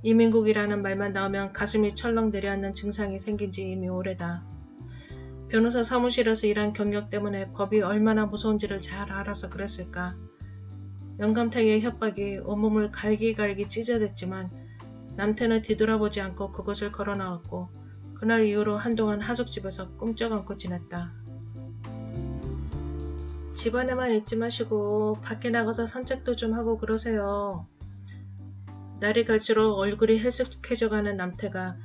이민국이라는 말만 나오면 가슴이 철렁 내려앉는 증상이 생긴 지 이미 오래다. 변호사 사무실에서 일한 경력 때문에 법이 얼마나 무서운지를 잘 알아서 그랬을까. 영감탱이의 협박이 온몸을 갈기갈기 찢어댔지만 남태는 뒤돌아보지 않고 그곳을 걸어나왔고 그날 이후로 한동안 하숙집에서 꿈쩍 안고 지냈다. 집안에만 있지 마시고 밖에 나가서 산책도 좀 하고 그러세요. 날이 갈수록 얼굴이 해숙해져가는 남태가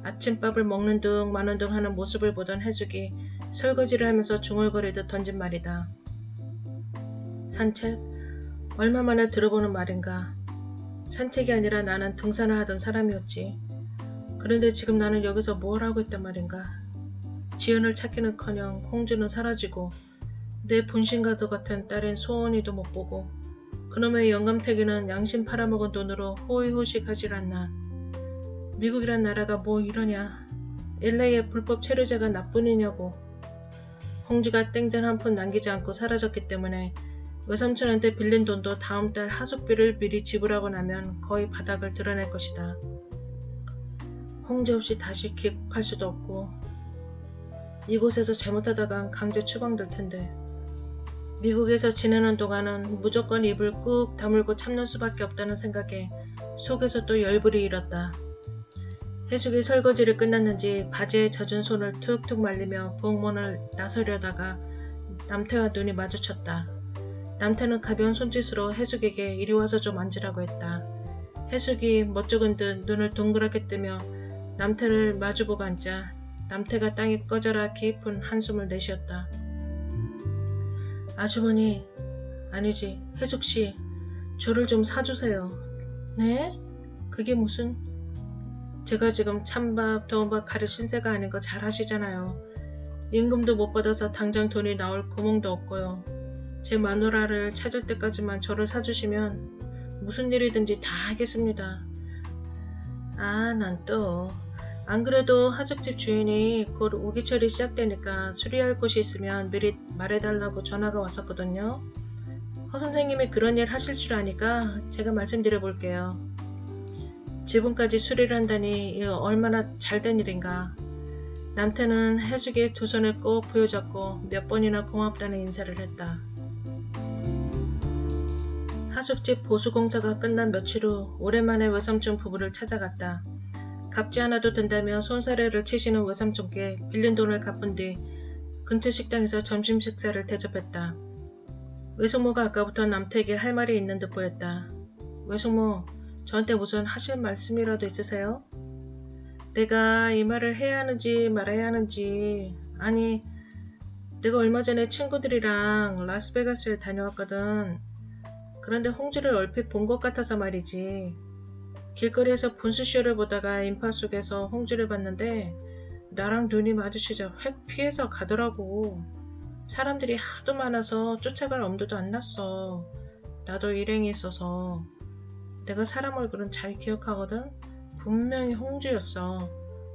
아침밥을 먹는 둥 마는 둥 하는 모습을 보던 해숙이 설거지를 하면서 중얼거리듯 던진 말이다. 산책? 얼마 만에 들어보는 말인가. 산책이 아니라 나는 등산을 하던 사람이었지. 그런데 지금 나는 여기서 뭘 하고 있단 말인가. 지연을 찾기는커녕 홍주는 사라지고 내 분신과도 같은 딸인 소원이도 못 보고 그놈의 영감태기는 양심 팔아먹은 돈으로 호의호식하질 않나. 미국이란 나라가 뭐 이러냐. LA의 불법 체류자가 나뿐이냐고. 홍주가 땡전 한 푼 남기지 않고 사라졌기 때문에 외삼촌한테 빌린 돈도 다음 달 하숙비를 미리 지불하고 나면 거의 바닥을 드러낼 것이다. 홍주 없이 다시 귀국할 수도 없고 이곳에서 잘못하다간 강제 추방될 텐데 미국에서 지내는 동안은 무조건 입을 꾹 다물고 참는 수밖에 없다는 생각에 속에서 또 열불이 일었다. 해숙이 설거지를 끝났는지 바지에 젖은 손을 툭툭 말리며 부엌문을 나서려다가 남태와 눈이 마주쳤다. 남태는 가벼운 손짓으로 해숙에게 이리 와서 좀 앉으라고 했다. 해숙이 멋쩍은 듯 눈을 동그랗게 뜨며 남태를 마주보고 앉자 남태가 땅에 꺼져라 깊은 한숨을 내쉬었다. 아주머니, 아니지 해숙씨, 저를 좀 사주세요. 네? 그게 무슨... 제가 지금 찬밥 더운밥 가릴 신세가 아닌 거 잘 아시잖아요. 임금도 못 받아서 당장 돈이 나올 구멍도 없고요. 제 마누라를 찾을 때까지만 저를 사주시면 무슨 일이든지 다 하겠습니다. 아, 난 또... 안 그래도 하숙집 주인이 곧 오기철이 시작되니까 수리할 곳이 있으면 미리 말해달라고 전화가 왔었거든요. 허 선생님이 그런 일 하실 줄 아니까 제가 말씀드려 볼게요. 지붕까지 수리를 한다니 이거 얼마나 잘된 일인가. 남태는 해숙의 두 손을 꼭 부여잡고 몇 번이나 고맙다는 인사를 했다. 하숙집 보수공사가 끝난 며칠 후 오랜만에 외삼촌 부부를 찾아갔다. 갚지 않아도 된다며 손사래를 치시는 외삼촌께 빌린 돈을 갚은 뒤 근처 식당에서 점심 식사를 대접했다. 외숙모가 아까부터 남태에게 할 말이 있는 듯 보였다. 외숙모, 저한테 무슨 하실 말씀이라도 있으세요? 내가 이 말을 해야 하는지 말아야 하는지... 아니, 내가 얼마 전에 친구들이랑 라스베가스를 다녀왔거든. 그런데 홍주를 얼핏 본 것 같아서 말이지. 길거리에서 분수쇼를 보다가 인파 속에서 홍주를 봤는데 나랑 눈이 마주치자 획 피해서 가더라고. 사람들이 하도 많아서 쫓아갈 엄두도 안 났어. 나도 일행이 있어서. 내가 사람 얼굴은 잘 기억하거든. 분명히 홍주였어.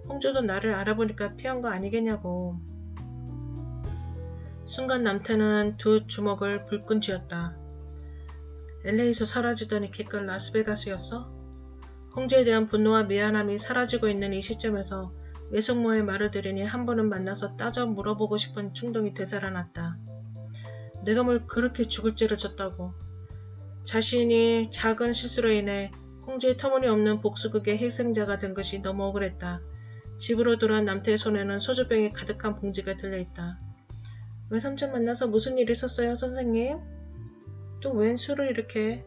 홍주도 나를 알아보니까 피한 거 아니겠냐고. 순간 남태는 두 주먹을 불끈 쥐었다. LA에서 사라지더니 기껏 라스베가스였어? 홍주에 대한 분노와 미안함이 사라지고 있는 이 시점에서 외숙모의 말을 들으니 한 번은 만나서 따져 물어보고 싶은 충동이 되살아났다. 내가 뭘 그렇게 죽을 죄를 졌다고. 자신이 작은 실수로 인해 홍주의 터무니없는 복수극의 희생자가 된 것이 너무 억울했다. 집으로 돌아온 남태의 손에는 소주병이 가득한 봉지가 들려있다. 외삼촌 만나서 무슨 일 있었어요, 선생님? 또 웬 술을 이렇게?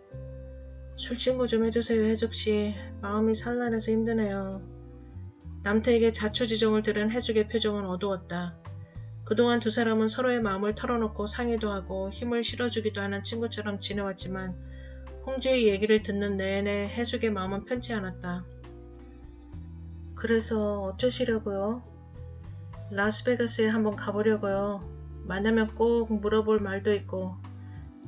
술 친구 좀 해주세요, 혜숙씨. 마음이 산란해서 힘드네요. 남태에게 자초지종을 들은 혜숙의 표정은 어두웠다. 그동안 두 사람은 서로의 마음을 털어놓고 상의도 하고 힘을 실어주기도 하는 친구처럼 지내왔지만 홍주의 얘기를 듣는 내내 혜숙의 마음은 편치 않았다. 그래서 어쩌시려고요? 라스베가스에 한번 가보려고요. 만나면 꼭 물어볼 말도 있고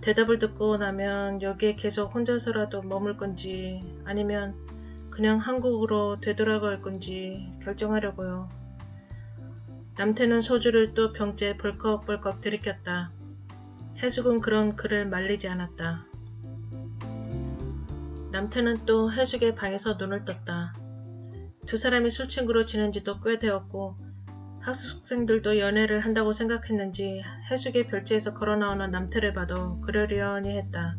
대답을 듣고 나면 여기에 계속 혼자서라도 머물 건지 아니면 그냥 한국으로 되돌아갈 건지 결정하려고요. 남태는 소주를 또 병째에 벌컥벌컥 들이켰다. 혜숙은 그런 그를 말리지 않았다. 남태는 또 혜숙의 방에서 눈을 떴다. 두 사람이 술친구로 지낸 지도 꽤 되었고 학생들도 연애를 한다고 생각했는지 혜숙의 별채에서 걸어나오는 남태를 봐도 그러려니 했다.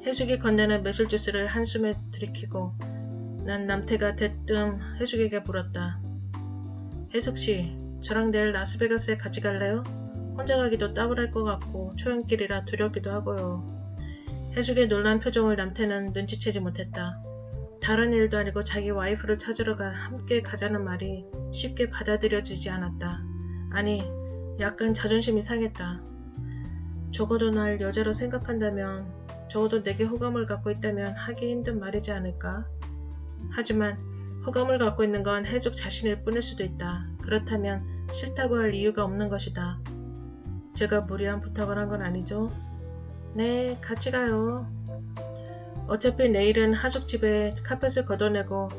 혜숙이 건네는 매실주스를 한숨에 들이키고 난 남태가 대뜸 혜숙에게 물었다. 혜숙씨, 저랑 내일 라스베가스에 같이 갈래요? 혼자 가기도 따분할 것 같고 초연길이라 두렵기도 하고요. 혜숙의 놀란 표정을 남태는 눈치채지 못했다. 다른 일도 아니고 자기 와이프를 찾으러 함께 가자는 말이 쉽게 받아들여지지 않았다. 아니, 약간 자존심이 상했다. 적어도 날 여자로 생각한다면, 적어도 내게 호감을 갖고 있다면 하기 힘든 말이지 않을까? 하지만 호감을 갖고 있는 건 혜숙 자신일 뿐일 수도 있다. 그렇다면 싫다고 할 이유가 없는 것이다. 제가 무리한 부탁을 한 건 아니죠? 네, 같이 가요. 어차피 내일은 하숙집에 카펫을 걷어내고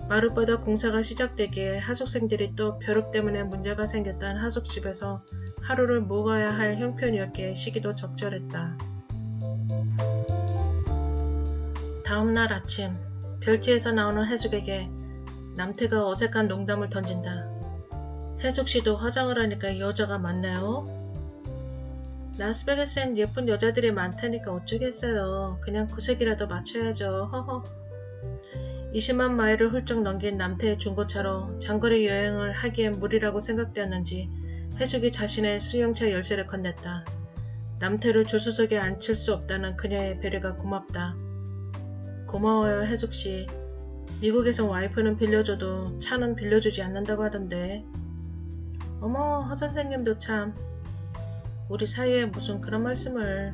마룻바닥 공사가 시작되기에 하숙생들이 또 벼룩 때문에 문제가 생겼던 하숙집에서 하루를 묵어야 할 형편이었기에 시기도 적절했다. 다음날 아침 별채에서 나오는 혜숙에게 남태가 어색한 농담을 던진다. 혜숙씨도 화장을 하니까 여자가 많나요? 라스베가스엔 예쁜 여자들이 많다니까 어쩌겠어요. 그냥 구색이라도 맞춰야죠. 허허. 20만 마일을 훌쩍 넘긴 남태의 중고차로 장거리 여행을 하기엔 무리라고 생각되었는지 혜숙이 자신의 승용차 열쇠를 건넸다. 남태를 조수석에 앉힐 수 없다는 그녀의 배려가 고맙다. 고마워요, 혜숙씨. 미국에선 와이프는 빌려줘도 차는 빌려주지 않는다고 하던데. 어머, 허 선생님도 참. 우리 사이에 무슨 그런 말씀을.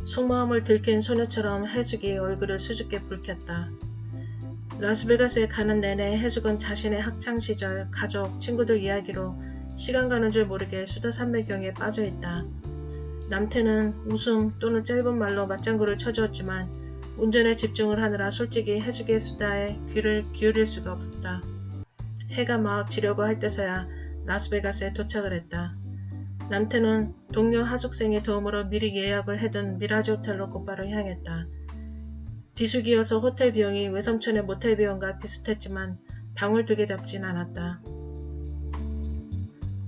속마음을 들킨 소녀처럼 혜숙이 얼굴을 수줍게 붉혔다. 라스베가스에 가는 내내 혜숙은 자신의 학창시절, 가족, 친구들 이야기로 시간 가는 줄 모르게 수다 산매경에 빠져있다. 남태는 웃음 또는 짧은 말로 맞장구를 쳐주었지만 운전에 집중을 하느라 솔직히 혜숙의 수다에 귀를 기울일 수가 없었다. 해가 막 지려고 할 때서야 라스베가스에 도착을 했다. 남태는 동료 하숙생의 도움으로 미리 예약을 해둔 미라지 호텔로 곧바로 향했다. 비수기여서 호텔 비용이 외삼촌의 모텔 비용과 비슷했지만 방을 2개 잡진 않았다.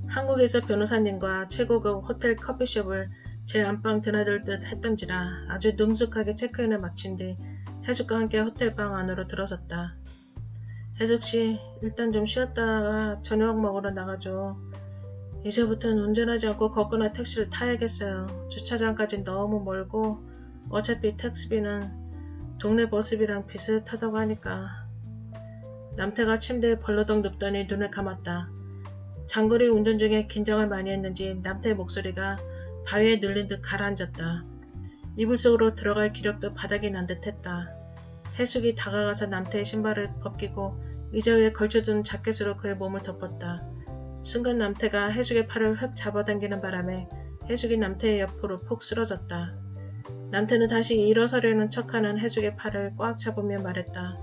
한국에서 변호사님과 최고급 호텔 커피숍을 제 안방 드나들듯 했던지라 아주 능숙하게 체크인을 마친 뒤 혜숙과 함께 호텔방 안으로 들어섰다. 혜숙씨, 일단 좀 쉬었다가 저녁 먹으러 나가죠. 이제부터는 운전하지 않고 걷거나 택시를 타야겠어요. 주차장까진 너무 멀고 어차피 택시비는 동네 버스비랑 비슷하다고 하니까. 남태가 침대에 벌러덩 눕더니 눈을 감았다. 장거리 운전 중에 긴장을 많이 했는지 남태의 목소리가 바위에 눌린 듯 가라앉았다. 이불 속으로 들어갈 기력도 바닥이 난 듯했다. 혜숙이 다가가서 남태의 신발을 벗기고 의자 위에 걸쳐둔 자켓으로 그의 몸을 덮었다. 순간 남태가 혜숙의 팔을 휙 잡아당기는 바람에 혜숙이 남태의 옆으로 폭 쓰러졌다. 남태는 다시 일어서려는 척하는 혜숙의 팔을 꽉 잡으며 말했다.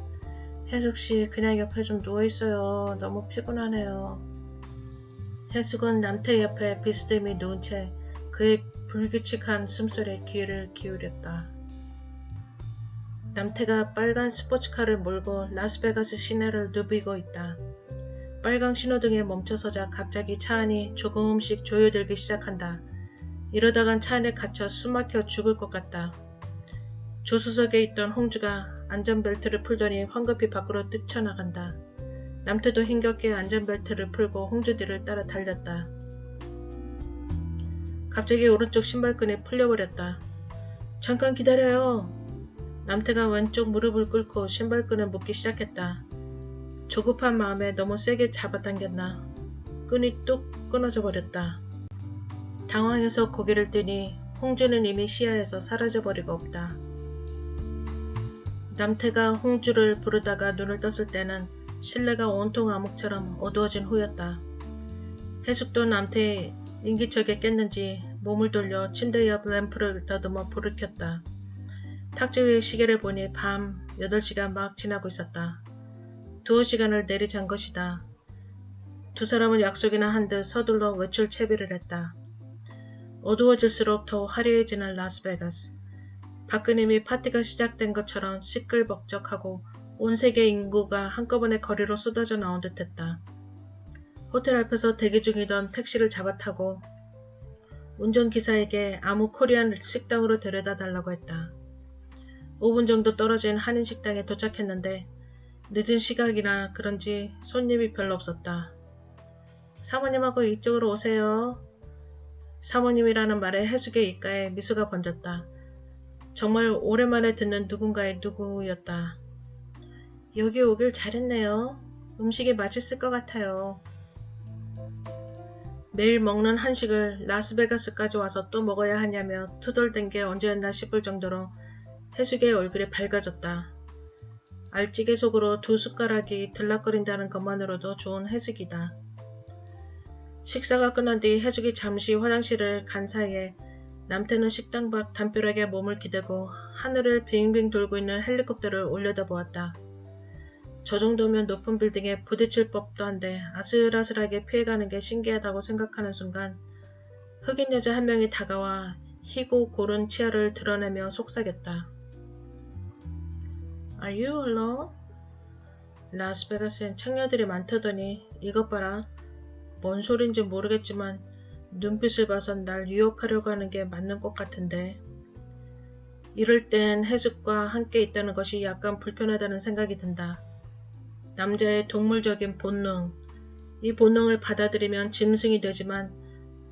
혜숙씨, 그냥 옆에 좀 누워있어요. 너무 피곤하네요. 혜숙은 남태 옆에 비스듬히 누운 채 그의 불규칙한 숨소리에 귀를 기울였다. 남태가 빨간 스포츠카를 몰고 라스베가스 시내를 누비고 있다. 빨강 신호등에 멈춰서자 갑자기 차 안이 조금씩 조여들기 시작한다. 이러다간 차 안에 갇혀 숨막혀 죽을 것 같다. 조수석에 있던 홍주가 안전벨트를 풀더니 황급히 밖으로 뛰쳐나간다. 남태도 힘겹게 안전벨트를 풀고 홍주 뒤를 따라 달렸다. 갑자기 오른쪽 신발끈이 풀려버렸다. 잠깐 기다려요. 남태가 왼쪽 무릎을 꿇고 신발끈을 묶기 시작했다. 조급한 마음에 너무 세게 잡아당겼나. 끈이 뚝 끊어져 버렸다. 당황해서 고개를 뜨니 홍주는 이미 시야에서 사라져버리고 없다. 남태가 홍주를 부르다가 눈을 떴을 때는 실내가 온통 암흑처럼 어두워진 후였다. 해숙도 남태의 인기척에 깼는지 몸을 돌려 침대 옆 램프를 더듬어 불을 켰다. 탁자 위의 시계를 보니 밤 8시가 막 지나고 있었다. 두어 시간을 내리잔 것이다. 두 사람은 약속이나 한 듯 서둘러 외출 채비를 했다. 어두워질수록 더 화려해지는 라스베가스. 밖은 이미 파티가 시작된 것처럼 시끌벅적하고 온 세계 인구가 한꺼번에 거리로 쏟아져 나온 듯했다. 호텔 앞에서 대기 중이던 택시를 잡아타고 운전기사에게 아무 코리안 식당으로 데려다 달라고 했다. 5분 정도 떨어진 한인식당에 도착했는데 늦은 시각이라 그런지 손님이 별로 없었다. 사모님하고 이쪽으로 오세요. 사모님이라는 말에 해숙의 입가에 미소가 번졌다. 정말 오랜만에 듣는 누군가의 누구였다. 여기 오길 잘했네요. 음식이 맛있을 것 같아요. 매일 먹는 한식을 라스베가스까지 와서 또 먹어야 하냐며 투덜댄 게 언제였나 싶을 정도로 해숙의 얼굴이 밝아졌다. 알찌개 속으로 두 숟가락이 들락거린다는 것만으로도 좋은 해숙이다. 식사가 끝난 뒤 해숙이 잠시 화장실을 간 사이에 남태는 식당 밖 담벼락에 몸을 기대고 하늘을 빙빙 돌고 있는 헬리콥터를 올려다보았다. 저 정도면 높은 빌딩에 부딪힐 법도 한데 아슬아슬하게 피해가는 게 신기하다고 생각하는 순간 흑인 여자 한 명이 다가와 희고 고른 치아를 드러내며 속삭였다. Are you alone? 라스베가스엔 창녀들이 많다더니 이것 봐라. 뭔 소린지 모르겠지만 눈빛을 봐선 날 유혹하려고 하는 게 맞는 것 같은데. 이럴 땐 해숙과 함께 있다는 것이 약간 불편하다는 생각이 든다. 남자의 동물적인 본능, 이 본능을 받아들이면 짐승이 되지만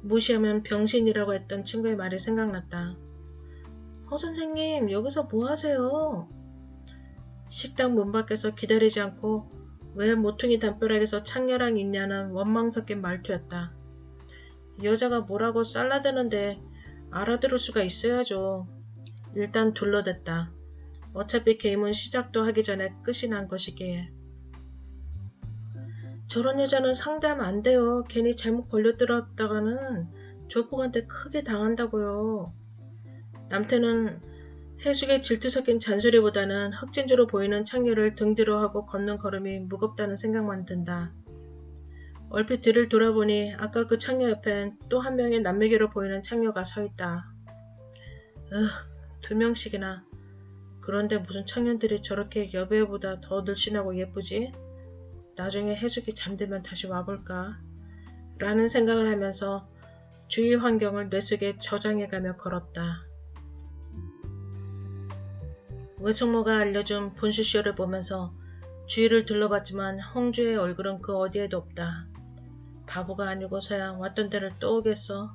무시하면 병신이라고 했던 친구의 말이 생각났다. 선생님, 여기서 뭐 하세요? 식당 문 밖에서 기다리지 않고 왜 모퉁이 담벼락에서 창녀랑 있냐는 원망 섞인 말투였다. 여자가 뭐라고 쌀라대는데 알아들을 수가 있어야죠. 일단 둘러댔다. 어차피 게임은 시작도 하기 전에 끝이 난 것이기에. 저런 여자는 상대하면 안 돼요. 괜히 잘못 걸려들었다가는 조폭한테 크게 당한다고요. 남태는 해숙의 질투 섞인 잔소리보다는 흑진주로 보이는 창녀를 등 뒤로 하고 걷는 걸음이 무겁다는 생각만 든다. 얼핏 뒤를 돌아보니 아까 그 창녀 옆엔 또 한 명의 남매기로 보이는 창녀가 서 있다. 2명씩이나. 그런데 무슨 창녀들이 저렇게 여배우보다 더 늘씬하고 예쁘지? 나중에 해숙이 잠들면 다시 와볼까? 라는 생각을 하면서 주위 환경을 뇌속에 저장해가며 걸었다. 외숙모가 알려준 분수쇼를 보면서 주위를 둘러봤지만 홍주의 얼굴은 그 어디에도 없다. 바보가 아니고서야 왔던 데를 또 오겠어.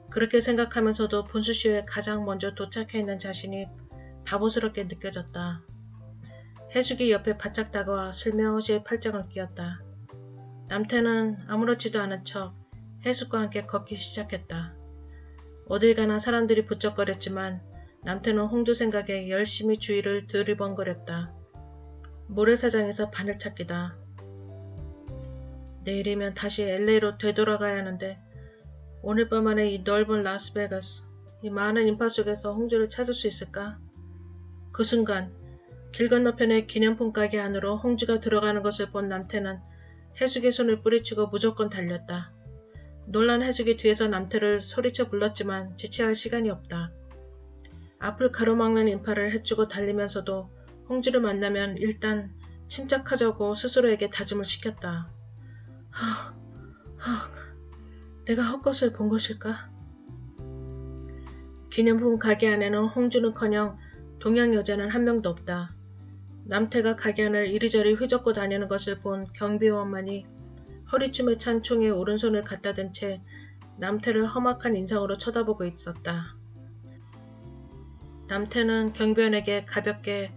그렇게 생각하면서도 분수쇼에 가장 먼저 도착해 있는 자신이 바보스럽게 느껴졌다. 해숙이 옆에 바짝 다가와 슬며시 팔짱을 끼웠다. 남태는 아무렇지도 않은 척 해숙과 함께 걷기 시작했다. 어딜 가나 사람들이 부쩍거렸지만 남태는 홍주 생각에 열심히 주위를 두리번거렸다. 모래사장에서 바늘찾기다. 내일이면 다시 LA로 되돌아가야 하는데 오늘 밤 안에 이 넓은 라스베가스, 이 많은 인파 속에서 홍주를 찾을 수 있을까? 그 순간 길 건너편의 기념품 가게 안으로 홍주가 들어가는 것을 본 남태는 해숙의 손을 뿌리치고 무조건 달렸다. 놀란 해숙이 뒤에서 남태를 소리쳐 불렀지만 지체할 시간이 없다. 앞을 가로막는 인파를 헤치고 달리면서도 홍주를 만나면 일단 침착하자고 스스로에게 다짐을 시켰다. 내가 헛것을 본 것일까? 기념품 가게 안에는 홍주는커녕 동양 여자는 한 명도 없다. 남태가 가게 안을 이리저리 휘젓고 다니는 것을 본 경비원만이 허리춤에 찬 총에 오른손을 갖다 댄 채 남태를 험악한 인상으로 쳐다보고 있었다. 남태는 경비원에게 가볍게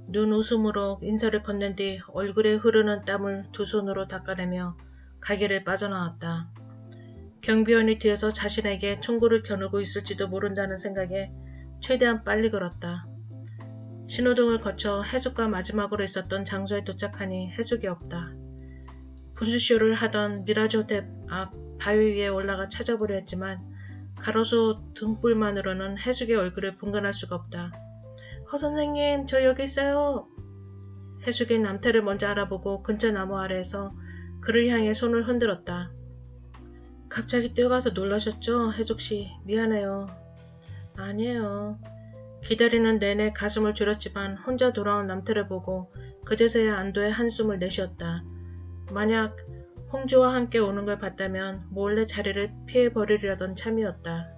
눈 웃음으로 인사를 건넨 뒤 얼굴에 흐르는 땀을 두 손으로 닦아내며 가게를 빠져나왔다. 경비원이 뒤에서 자신에게 총구를 겨누고 있을지도 모른다는 생각에 최대한 빨리 걸었다. 신호등을 거쳐 해숙과 마지막으로 있었던 장소에 도착하니 해숙이 없다. 분수쇼를 하던 미라지 호텔 앞 바위 위에 올라가 찾아보려 했지만 가로수 등불만으로는 해숙의 얼굴을 분간할 수가 없다. 선생님, 저 여기 있어요. 해숙이 남태를 먼저 알아보고 근처 나무 아래에서 그를 향해 손을 흔들었다. 갑자기 뛰어가서 놀라셨죠? 해숙씨, 미안해요. 아니에요. 기다리는 내내 가슴을 졸였지만 혼자 돌아온 남태를 보고 그제서야 안도의 한숨을 내쉬었다. 만약 홍주와 함께 오는 걸 봤다면 몰래 자리를 피해버리려던 참이었다.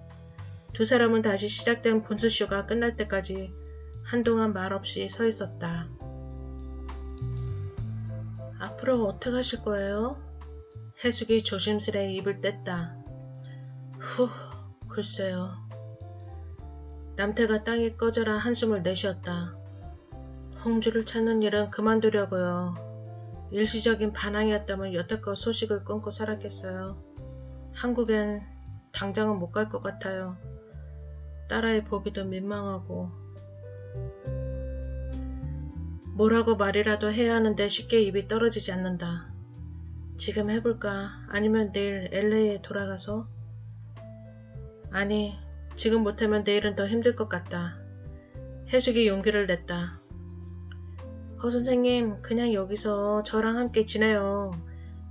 두 사람은 다시 시작된 분수쇼가 끝날 때까지 한동안 말없이 서 있었다. 앞으로 어떻게 하실 거예요? 해숙이 조심스레 입을 뗐다. 후, 글쎄요. 남태가 땅이 꺼져라 한숨을 내쉬었다. 홍주를 찾는 일은 그만두려고요. 일시적인 반항이었다면 여태껏 소식을 끊고 살았겠어요. 한국엔 당장은 못 갈 것 같아요. 딸아이 보기도 민망하고. 뭐라고 말이라도 해야 하는데 쉽게 입이 떨어지지 않는다. 지금 해볼까? 아니면 내일 LA에 돌아가서? 아니, 지금 못하면 내일은 더 힘들 것 같다. 해숙이 용기를 냈다. 선생님, 그냥 여기서 저랑 함께 지내요.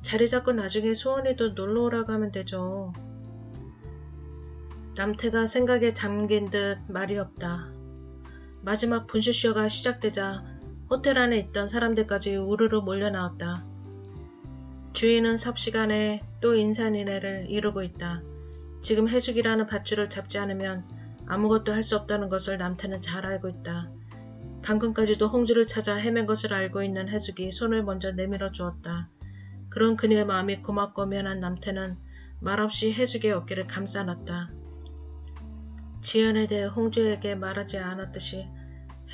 자리 잡고 나중에 소원이도 놀러 오라고 하면 되죠. 남태가 생각에 잠긴 듯 말이 없다. 마지막 분수쇼가 시작되자 호텔 안에 있던 사람들까지 우르르 몰려 나왔다. 주인은 삽시간에 또 인산인해를 이루고 있다. 지금 해숙이라는 밧줄을 잡지 않으면 아무것도 할 수 없다는 것을 남태는 잘 알고 있다. 방금까지도 홍주를 찾아 헤맨 것을 알고 있는 해숙이 손을 먼저 내밀어 주었다. 그런 그녀의 마음이 고맙고 미안한 남태는 말없이 해숙의 어깨를 감싸 안았다. 지연에 대해 홍주에게 말하지 않았듯이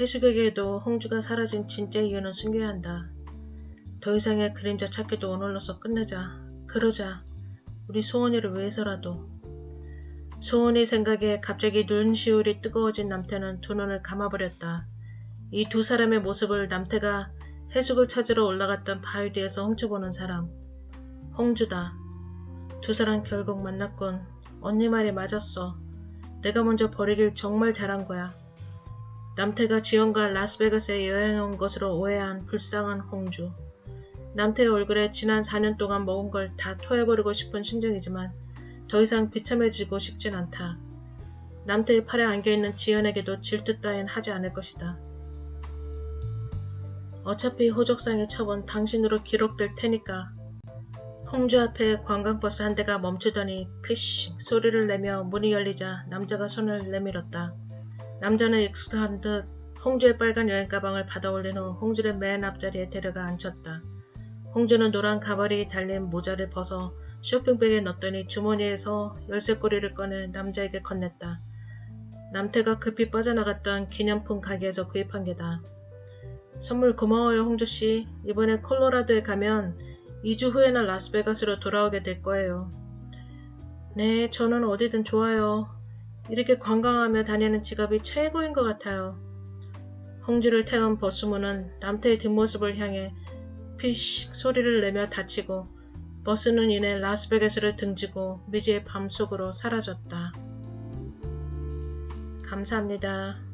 해숙에게도 홍주가 사라진 진짜 이유는 숨겨야 한다. 더 이상의 그림자 찾기도 오늘로서 끝내자. 그러자. 우리 소원이를 위해서라도. 소원이 생각에 갑자기 눈시울이 뜨거워진 남태는 두 눈을 감아버렸다. 이 두 사람의 모습을 남태가 해숙을 찾으러 올라갔던 바위 뒤에서 훔쳐보는 사람. 홍주다. 두 사람 결국 만났군. 언니 말이 맞았어. 내가 먼저 버리길 정말 잘한 거야. 남태가 지연과 라스베가스에 여행해 온 것으로 오해한 불쌍한 홍주. 남태의 얼굴에 지난 4년 동안 먹은 걸 다 토해버리고 싶은 심정이지만 더 이상 비참해지고 싶진 않다. 남태의 팔에 안겨있는 지연에게도 질투 따윈 하지 않을 것이다. 어차피 호적상의 첩은 당신으로 기록될 테니까. 홍주 앞에 관광버스 한 대가 멈추더니 피쉬 소리를 내며 문이 열리자 남자가 손을 내밀었다. 남자는 익숙한 듯 홍주의 빨간 여행 가방을 받아 올린 후 홍주를 맨 앞자리에 데려가 앉혔다. 홍주는 노란 가발이 달린 모자를 벗어 쇼핑백에 넣더니 주머니에서 열쇠고리를 꺼내 남자에게 건넸다. 남태가 급히 빠져나갔던 기념품 가게에서 구입한 게다. 선물 고마워요, 홍주씨. 이번에 콜로라도에 가면 2주 후에는 라스베가스로 돌아오게 될 거예요. 네, 저는 어디든 좋아요. 이렇게 관광하며 다니는 직업이 최고인 것 같아요. 홍주를 태운 버스문은 남태의 뒷모습을 향해 피쉬 소리를 내며 닫히고 버스는 이내 라스베가스를 등지고 미지의 밤 속으로 사라졌다. 감사합니다.